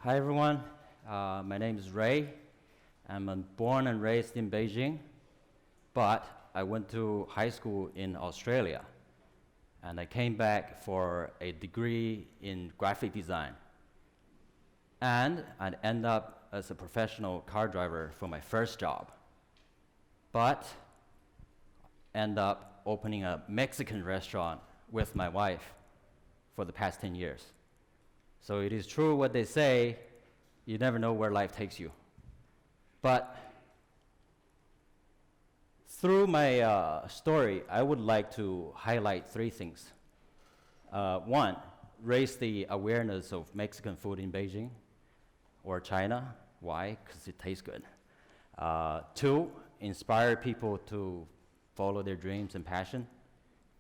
Hi everyone, my name is Ray. I'm born and raised in Beijing, but I went to high school in Australia, and I came back for a degree in graphic design. And I ended up as a professional car driver for my first job, but end up opening a Mexican restaurant with my wife for the past 10 years. So it is true what they say, you never know where life takes you. But through my story, I would like to highlight three things. One, raise the awareness of Mexican food in Beijing or China. Why? Because it tastes good. Two, inspire people to follow their dreams and passion.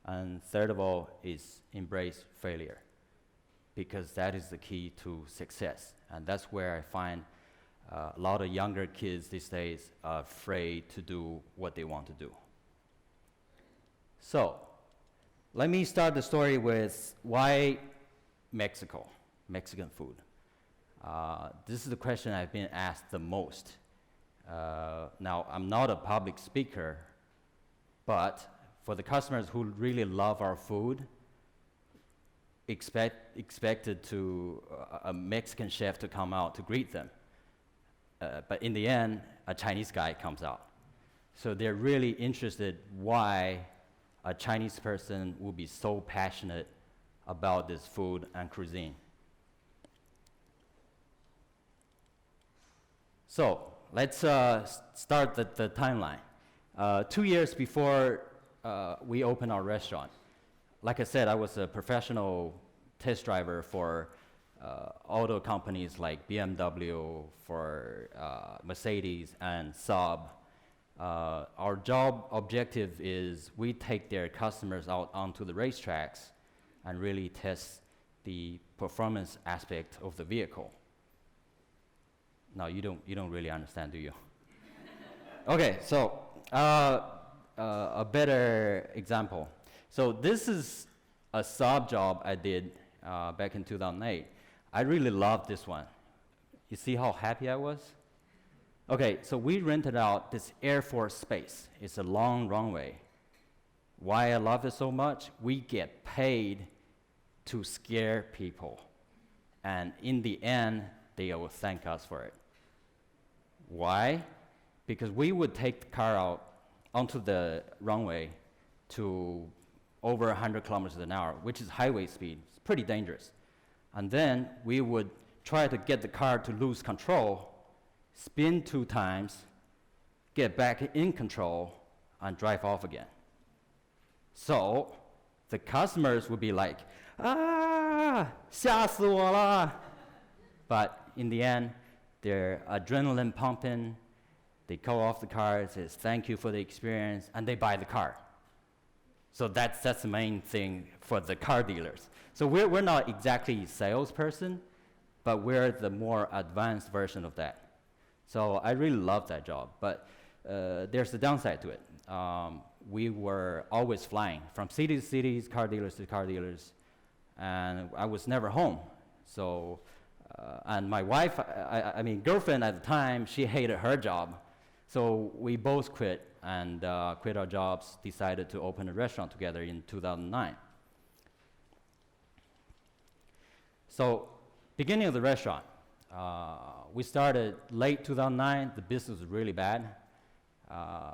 And third of all is embrace failure, because that is the key to success. And that's where I find a lot of younger kids these days are afraid to do what they want to do. So, let me start the story with why Mexico, Mexican food. This is the question I've been asked the most. Now, I'm not a public speaker, but for the customers who really love our food, expected to a Mexican chef to come out to greet them. But in the end, a Chinese guy comes out. So they're really interested why a Chinese person would be so passionate about this food and cuisine. So let's start the timeline. 2 years before we opened our restaurant, like I said, I was a professional test driver for auto companies like BMW, for Mercedes and Saab. Our job objective is we take their customers out onto the racetracks and really test the performance aspect of the vehicle. Now you don't really understand, do you? Okay, so a better example. So this is a Saab job I did back in 2008. I really loved this one. You see how happy I was? Okay, so we rented out this Air Force space. It's a long runway. Why I love it so much? We get paid to scare people. And in the end, they will thank us for it. Why? Because we would take the car out onto the runway to over 100 kilometers an hour, which is highway speed. It's pretty dangerous. And then we would try to get the car to lose control, spin 2 times, get back in control, and drive off again. So the customers would be like, 吓死我了! But in the end, they're adrenaline pumping, they call off the car, it says thank you for the experience, and they buy the car. So that's the main thing for the car dealers. So we're not exactly salesperson, but we're the more advanced version of that. So I really love that job, but there's the downside to it. We were always flying from city to cities, car dealers to car dealers, and I was never home. So, and my wife, I mean girlfriend at the time, she hated her job. So we both quit and quit our jobs, decided to open a restaurant together in 2009. So, beginning of the restaurant, we started late 2009. The business was really bad.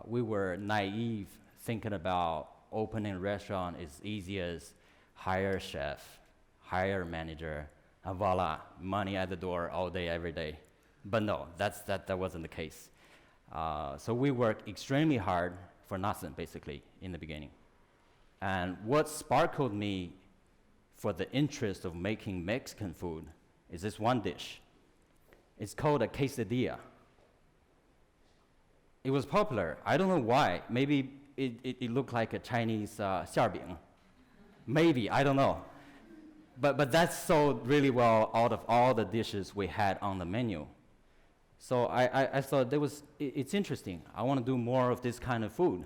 We were naive, thinking about opening a restaurant as easy as hire a chef, hire a manager, and voila, money at the door all day, every day. But no, that wasn't the case. So we worked extremely hard for nothing, basically, in the beginning. And what sparkled me for the interest of making Mexican food is this one dish. It's called a quesadilla. It was popular. I don't know why. Maybe it looked like a Chinese 馅饼. Maybe, I don't know. But that sold really well out of all the dishes we had on the menu. So I thought it's interesting. I want to do more of this kind of food.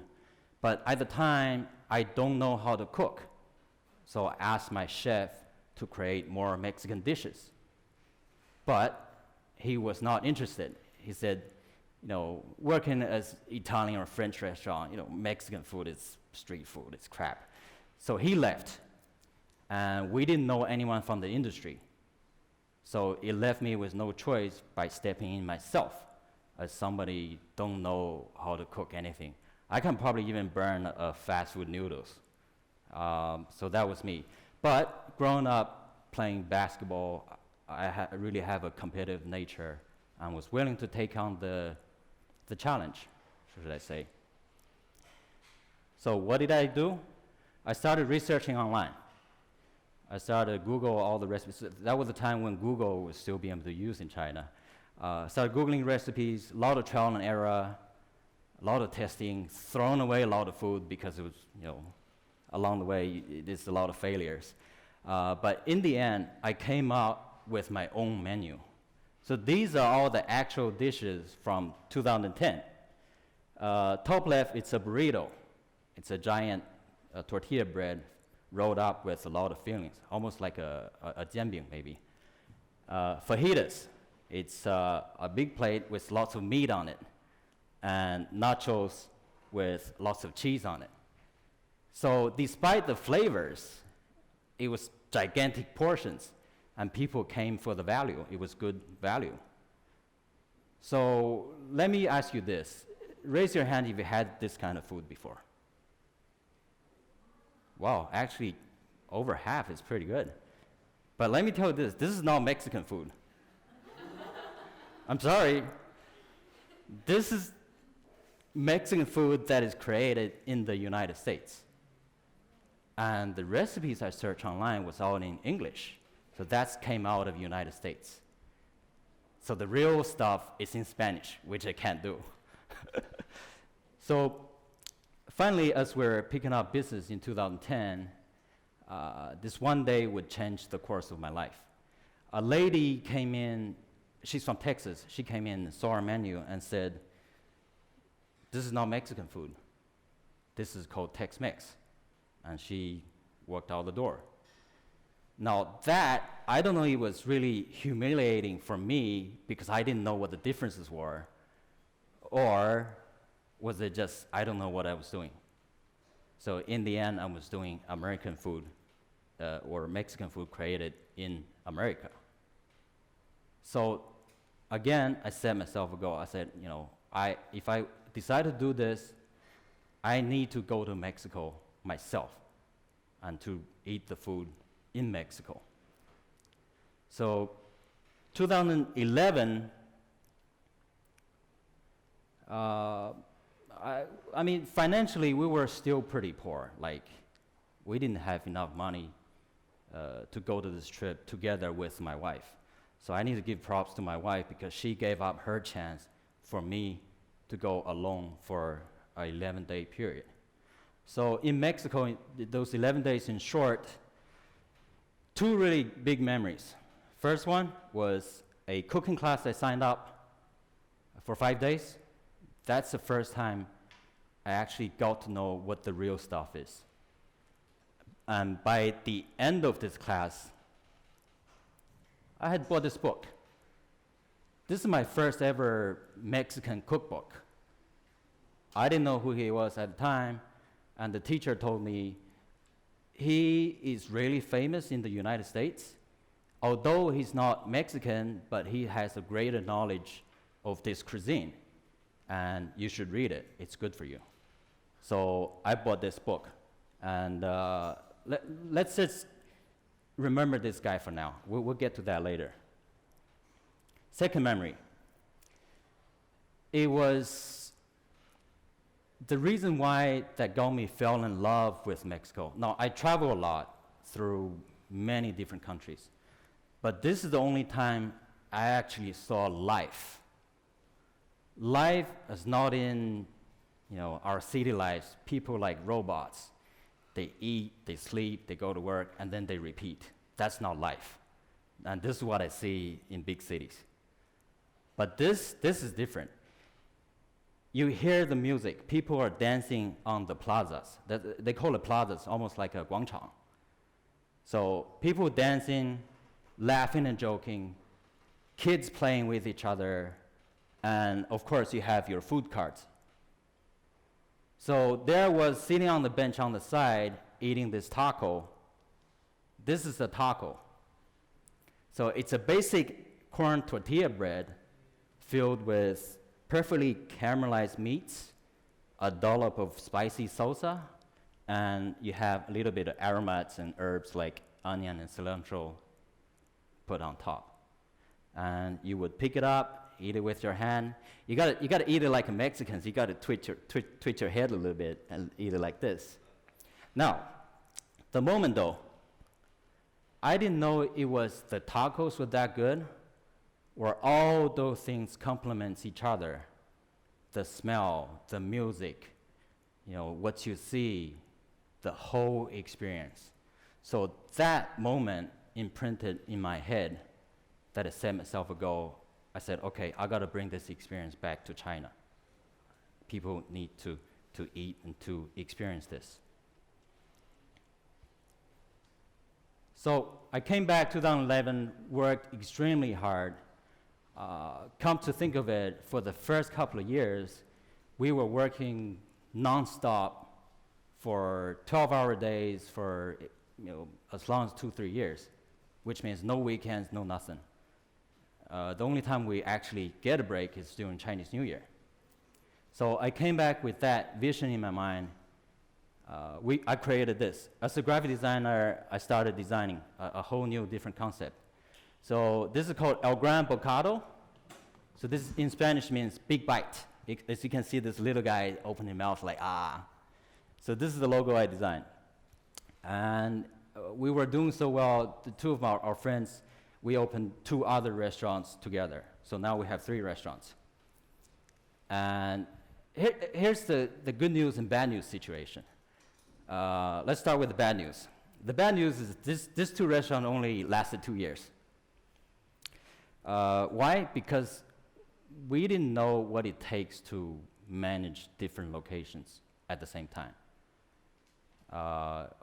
But at the time, I don't know how to cook. So I asked my chef to create more Mexican dishes. But he was not interested. He said, working as Italian or French restaurant, Mexican food is street food, it's crap. So he left, and we didn't know anyone from the industry. So it left me with no choice by stepping in myself, as somebody don't know how to cook anything. I can probably even burn fast food noodles. So that was me. But growing up playing basketball, I really have a competitive nature and was willing to take on the challenge, should I say. So what did I do? I started researching online. I started Google all the recipes. That was the time when Google was still being able to use in China. Started Googling recipes, a lot of trial and error, a lot of testing, thrown away a lot of food because it was, along the way, there's a lot of failures. But in the end, I came up with my own menu. So these are all the actual dishes from 2010. Top left, it's a burrito. It's a giant tortilla bread rolled up with a lot of fillings, almost like a jianbing maybe. Fajitas, it's a big plate with lots of meat on it, and nachos with lots of cheese on it. So despite the flavors, it was gigantic portions, and people came for the value. It was good value. So let me ask you this. Raise your hand if you had this kind of food before. Wow, actually, over half is pretty good. But let me tell you this is not Mexican food. I'm sorry. This is Mexican food that is created in the United States. And the recipes I searched online was all in English. So that came out of the United States. So the real stuff is in Spanish, which I can't do. So finally, as we're picking up business in 2010, this one day would change the course of my life. A lady came in, she's from Texas, she came in and saw our menu and said, "This is not Mexican food. This is called TEXMEX." And she walked out the door. Now that, I don't know, it was really humiliating for me because I didn't know what the differences were, or was it just, I don't know what I was doing. So in the end, I was doing American food or Mexican food created in America. So again, I set myself a goal. I said, if I decide to do this, I need to go to Mexico myself and to eat the food in Mexico. So 2011, I mean, financially, we were still pretty poor. Like, we didn't have enough money to go to this trip together with my wife. So I need to give props to my wife because she gave up her chance for me to go alone for an 11-day period. So in Mexico, those 11 days, in short, two really big memories. First one was a cooking class I signed up for 5 days. That's the first time I actually got to know what the real stuff is. And by the end of this class, I had bought this book. This is my first ever Mexican cookbook. I didn't know who he was at the time, and the teacher told me he is really famous in the United States. Although he's not Mexican, but he has a greater knowledge of this cuisine, and you should read it. It's good for you. So I bought this book, and let's just remember this guy for now. We'll get to that later. Second memory. It was the reason why that got me fell in love with Mexico. Now, I travel a lot through many different countries, but this is the only time I actually saw life. Life is not in, our city lives. People like robots. They eat, they sleep, they go to work, and then they repeat. That's not life. And this is what I see in big cities. But this is different. You hear the music. People are dancing on the plazas. They call it plazas, almost like a guangchang. So people dancing, laughing and joking, kids playing with each other, and of course you have your food carts. So there was sitting on the bench on the side eating this taco. This is a taco. So it's a basic corn tortilla bread filled with perfectly caramelized meats, a dollop of spicy salsa, and you have a little bit of aromats and herbs like onion and cilantro put on top. And you would pick it up, eat it with your hand. You gotta eat it like a Mexican. You gotta twitch your head a little bit and eat it like this. Now, the moment though, I didn't know it was the tacos were that good, or all those things complements each other. The smell, the music, what you see, the whole experience. So that moment imprinted in my head that I set myself a goal. I said, okay, I gotta bring this experience back to China. People need to eat and to experience this. So I came back 2011, worked extremely hard. Come to think of it, for the first couple of years, we were working nonstop for 12-hour days for as long as 2-3 years, which means no weekends, no nothing. The only time we actually get a break is during Chinese New Year. So I came back with that vision in my mind. I created this. As a graphic designer, I started designing a whole new different concept. So this is called El Gran Bocado. So this in Spanish means big bite. As you can see, this little guy opening his mouth like, ah. So this is the logo I designed. And we were doing so well, the two of our friends, we opened 2 other restaurants together. So now we have 3 restaurants. And here's the good news and bad news situation. Let's start with the bad news. The bad news is these 2 restaurants only lasted 2 years. Why? Because we didn't know what it takes to manage different locations at the same time.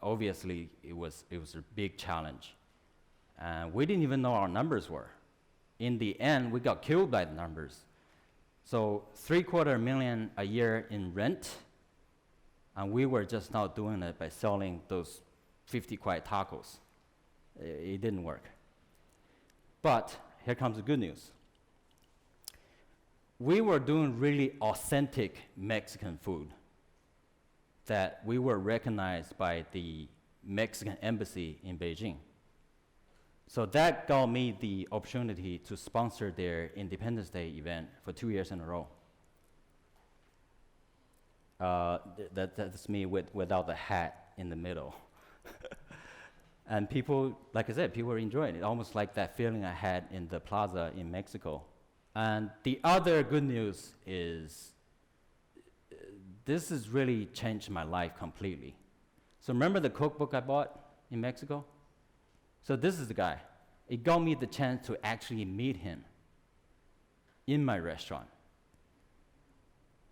Obviously, it was a big challenge. We didn't even know our numbers were. In the end, we got killed by the numbers. So $750,000 a year in rent, and we were just now doing it by selling those 50 quiet tacos. It didn't work. But here comes the good news. We were doing really authentic Mexican food that we were recognized by the Mexican embassy in Beijing. So that got me the opportunity to sponsor their Independence Day event for 2 years in a row. That's me without the hat in the middle. And people, like I said, people were enjoying it, almost like that feeling I had in the plaza in Mexico. And the other good news is this has really changed my life completely. So remember the cookbook I bought in Mexico? So this is the guy. It got me the chance to actually meet him in my restaurant.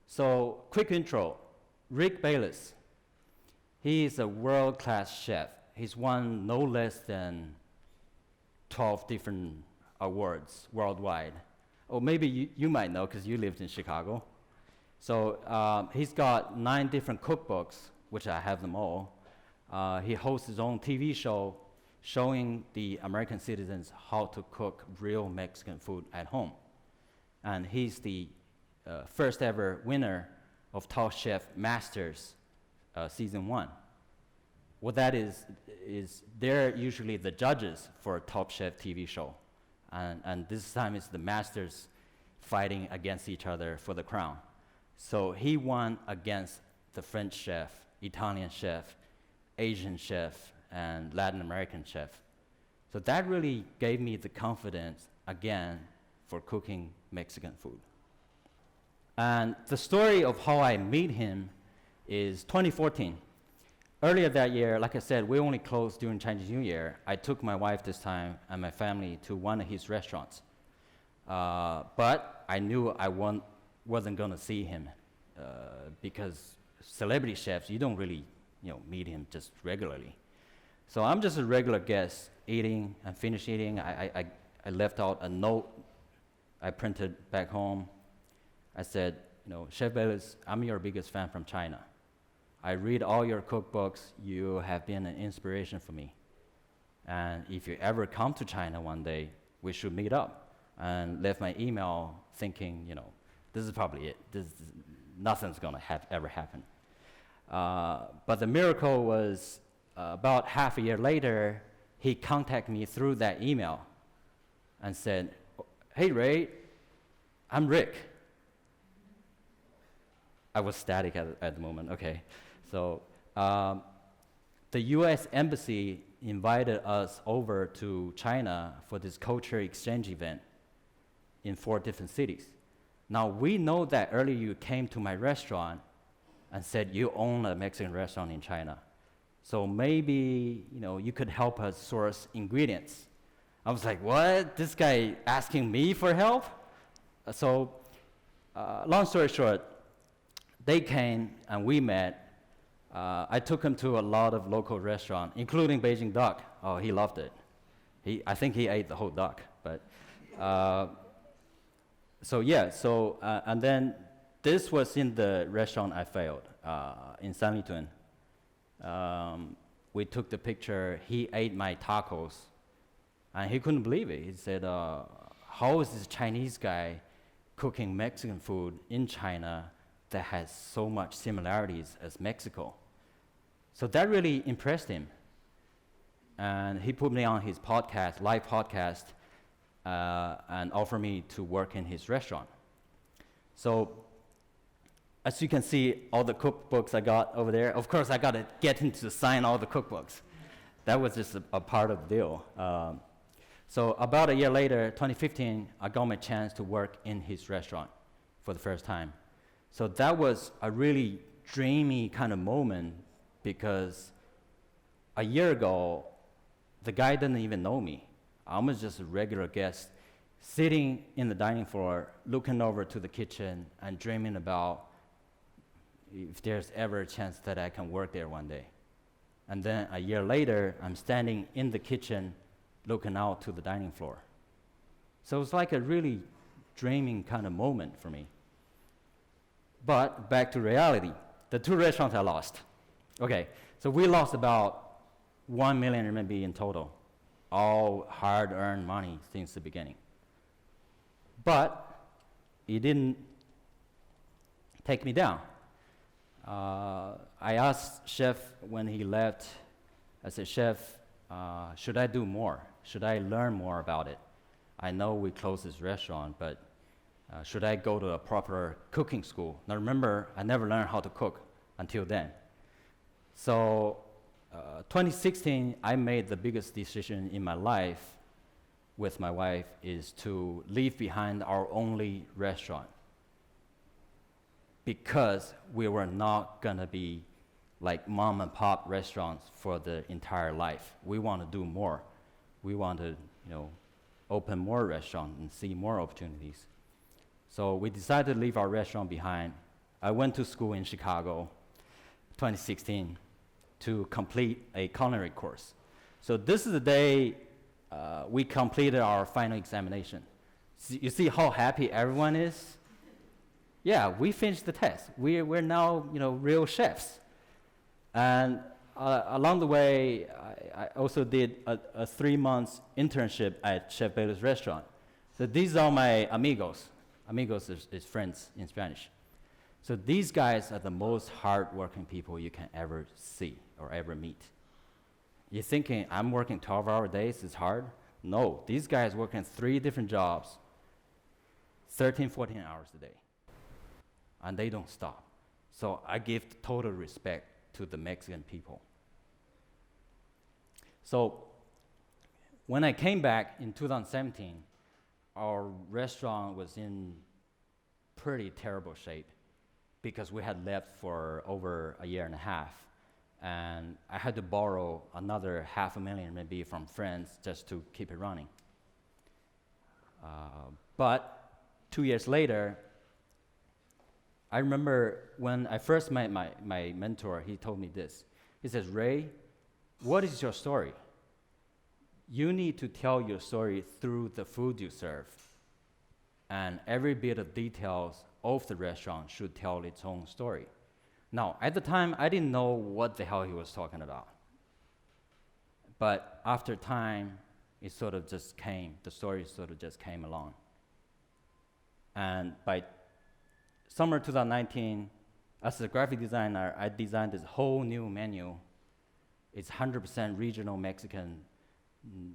So quick intro, Rick Bayless. He is a world-class chef. He's won no less than 12 different awards worldwide. Or maybe you might know because you lived in Chicago. So he's got 9 different cookbooks, which I have them all. He hosts his own TV show showing the American citizens how to cook real Mexican food at home. And he's the first ever winner of Top Chef Masters Season 1. What that is they're usually the judges for a Top Chef TV show. And this time it's the masters fighting against each other for the crown. So he won against the French chef, Italian chef, Asian chef, and Latin American chef. So that really gave me the confidence, again, for cooking Mexican food. And the story of how I meet him is 2014. Earlier that year, like I said, we only closed during Chinese New Year. I took my wife this time and my family to one of his restaurants. But I knew I wasn't going to see him because celebrity chefs, you don't really meet him just regularly. So I'm just a regular guest, eating and finished eating. I left out a note I printed back home. I said, Chef Bayless, I'm your biggest fan from China. I read all your cookbooks. You have been an inspiration for me. And if you ever come to China one day, we should meet up. And left my email thinking, this is probably it. Nothing's going to ever happen. But the miracle was about half a year later, he contacted me through that email and said, hey, Ray, I'm Rick. I was static at the moment, okay. So the US Embassy invited us over to China for this culture exchange event in 4 different cities. Now, we know that earlier you came to my restaurant and said you own a Mexican restaurant in China. So maybe, you could help us source ingredients. I was like, what? This guy asking me for help? So long story short, they came and we met. I took him to a lot of local restaurants, including Beijing duck. Oh, he loved it. I think he ate the whole duck. But and then this was in the restaurant I failed in Sanlitun. We took the picture. He ate my tacos, and he couldn't believe it. He said, how is this Chinese guy cooking Mexican food in China that has so much similarities as Mexico? So that really impressed him. And he put me on his podcast, live podcast, and offered me to work in his restaurant. So as you can see, all the cookbooks I got over there, of course I got to get him to sign all the cookbooks. That was just a part of the deal. So about a year later, 2015, I got my chance to work in his restaurant for the first time. So that was a really dreamy kind of moment, because a year ago, the guy didn't even know me. I was just a regular guest sitting in the dining floor, looking over to the kitchen and dreaming about if there's ever a chance that I can work there one day. And then a year later, I'm standing in the kitchen looking out to the dining floor. So it was like a really dreaming kind of moment for me. But back to reality, the 2 restaurants I lost. Okay, so we lost about 1 million RMB in total, all hard-earned money since the beginning. But it didn't take me down. I asked Chef when he left, I said, Chef, should I do more? Should I learn more about it? I know we closed this restaurant, but should I go to a proper cooking school? Now remember, I never learned how to cook until then. So 2016, I made the biggest decision in my life with my wife, is to leave behind our only restaurant, because we were not gonna be like mom and pop restaurants for the entire life. We want to do more. We want to, open more restaurants and see more opportunities. So we decided to leave our restaurant behind. I went to school in Chicago, 2016, to complete a culinary course. So this is the day we completed our final examination. You see how happy everyone is? Yeah, we finished the test. We're now, real chefs. And along the way, I also did a 3-month internship at Chef Bayless restaurant. So these are my amigos. Amigos is friends in Spanish. So these guys are the most hardworking people you can ever see or ever meet. You're thinking, I'm working 12-hour days, it's hard? No, these guys work in 3 different jobs, 13, 14 hours a day. And they don't stop. So I give total respect to the Mexican people. So when I came back in 2017, our restaurant was in pretty terrible shape because we had left for over a year and a half. And I had to borrow another $500,000 maybe from friends just to keep it running. But 2 years later, I remember when I first met my mentor, he told me this. He says, Ray, what is your story? You need to tell your story through the food you serve. and every bit of details of the restaurant should tell its own story. Now, at the time, I didn't know what the hell he was talking about. But after time, it sort of just came, the story sort of just came along. And by summer 2019, as a graphic designer, I designed this whole new menu. It's 100% regional Mexican,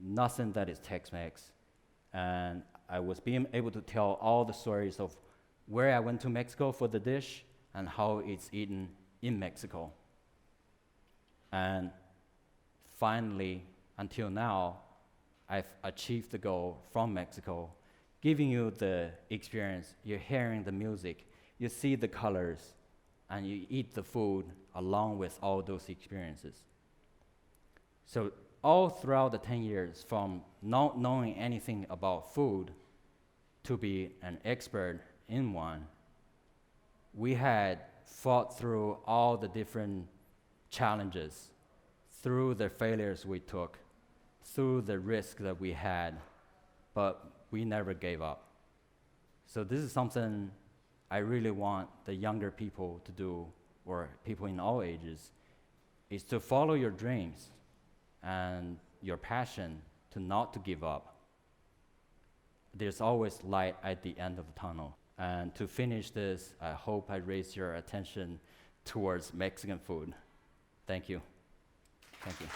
nothing that is Tex-Mex. And I was being able to tell all the stories of where I went to Mexico for the dish and how it's eaten in Mexico. And finally, until now, I've achieved the goal from Mexico, giving you the experience. You're hearing the music, you see the colors, and you eat the food along with all those experiences. So all throughout the 10 years, from not knowing anything about food to be an expert in one, we had fought through all the different challenges, through the failures we took, through the risk that we had, but we never gave up. So this is something I really want the younger people to do, or people in all ages, is to follow your dreams and your passion, to not to give up. There's always light at the end of the tunnel. And to finish this, I hope I raise your attention towards Mexican food. Thank you. Thank you.